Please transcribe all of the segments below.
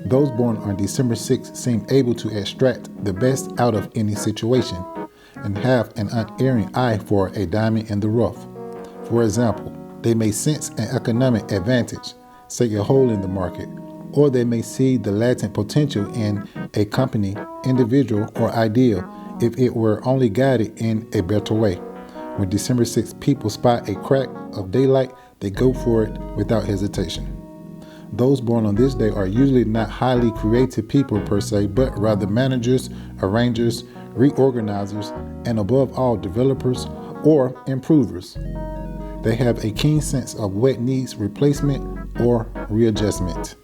Those born on December 6th seem able to extract the best out of any situation and have an unerring eye for a diamond in the rough. For example, they may sense an economic advantage, say a hole in the market, or they may see the latent potential in a company, individual, or idea if it were only guided in a better way. When December 6th people spot a crack of daylight, they go for it without hesitation. Those born on this day are usually not highly creative people per se, but rather managers, arrangers, reorganizers, and above all, developers or improvers. They have a keen sense of what needs replacement or readjustment.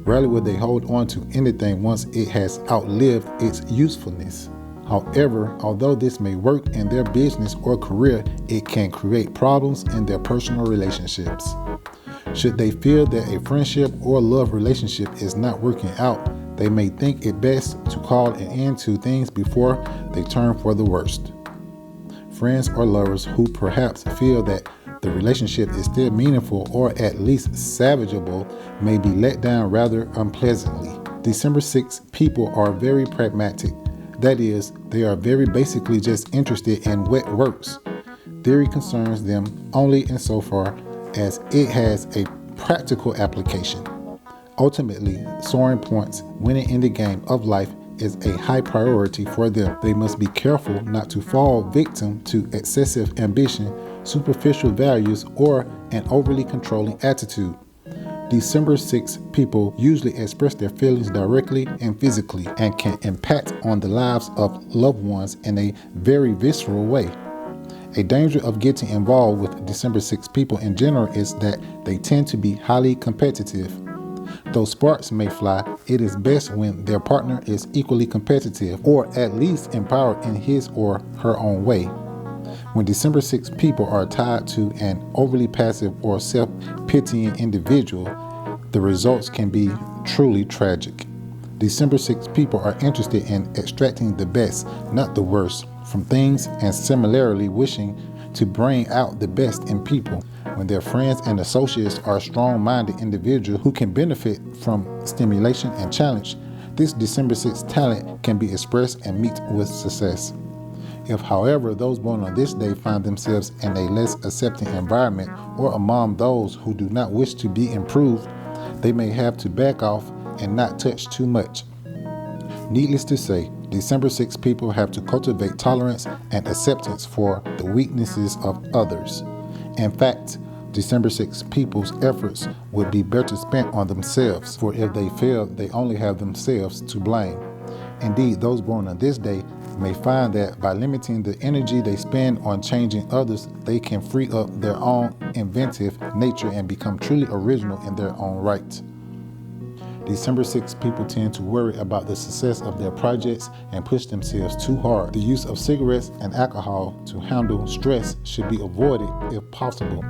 Rarely will they hold on to anything once it has outlived its usefulness. However, although this may work in their business or career, it can create problems in their personal relationships. Should they feel that a friendship or love relationship is not working out, they may think it best to call an end to things before they turn for the worst. Friends or lovers who perhaps feel that the relationship is still meaningful or at least salvageable may be let down rather unpleasantly. December 6th people are very pragmatic. That is, they are very basically just interested in what works. Theory concerns them only insofar as it has a practical application. Ultimately, soaring points, winning in the game of life is a high priority for them. They must be careful not to fall victim to excessive ambition, superficial values, or an overly controlling attitude. December 6 people usually express their feelings directly and physically and can impact on the lives of loved ones in a very visceral way. A danger of getting involved with December 6 people in general is that they tend to be highly competitive. Though sparks may fly, it is best when their partner is equally competitive or at least empowered in his or her own way. When December 6 people are tied to an overly passive or self-pitying individual, the results can be truly tragic. December 6 people are interested in extracting the best, not the worst, from things and similarly wishing to bring out the best in people. When their friends and associates are strong-minded individuals who can benefit from stimulation and challenge, this December 6 talent can be expressed and meet with success. If, however, those born on this day find themselves in a less accepting environment or among those who do not wish to be improved, they may have to back off and not touch too much. Needless to say, December 6 people have to cultivate tolerance and acceptance for the weaknesses of others. In fact, December 6 people's efforts would be better spent on themselves, for if they fail, they only have themselves to blame. Indeed, those born on this day may find that by limiting the energy they spend on changing others, they can free up their own inventive nature and become truly original in their own right. December 6 people tend to worry about the success of their projects and push themselves too hard. The use of cigarettes and alcohol to handle stress should be avoided if possible,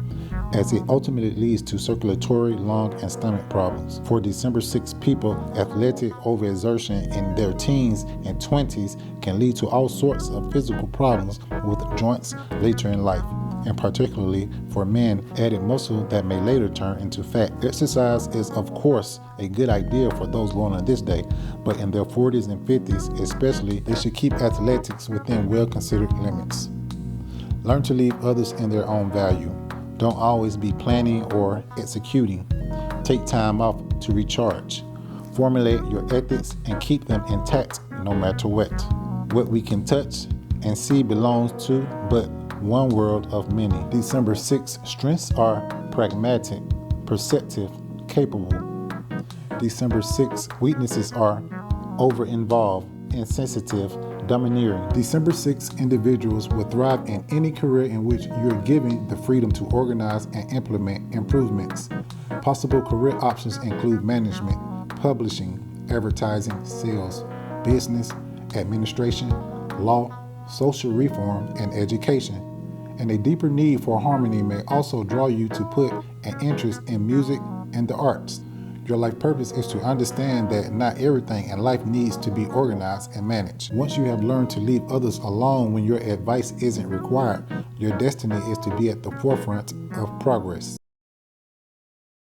as it ultimately leads to circulatory, lung, and stomach problems. For December 6 people, athletic overexertion in their teens and 20s can lead to all sorts of physical problems with joints later in life, and particularly for men, added muscle that may later turn into fat. Exercise is, of course, a good idea for those born on this day, but in their 40s and 50s especially, they should keep athletics within well-considered limits. Learn to leave others in their own value. Don't always be planning or executing. Take time off to recharge. Formulate your ethics and keep them intact no matter what. What we can touch and see belongs to but one world of many. December 6 strengths are pragmatic, perceptive, capable. December 6 weaknesses are overinvolved, insensitive, domineering. December 6 individuals will thrive in any career in which you're given the freedom to organize and implement improvements. Possible career options include management, publishing, advertising, sales, business, administration, law, social reform, and education. And a deeper need for harmony may also draw you to put an interest in music and the arts. Your life purpose is to understand that not everything in life needs to be organized and managed. Once you have learned to leave others alone when your advice isn't required, your destiny is to be at the forefront of progress.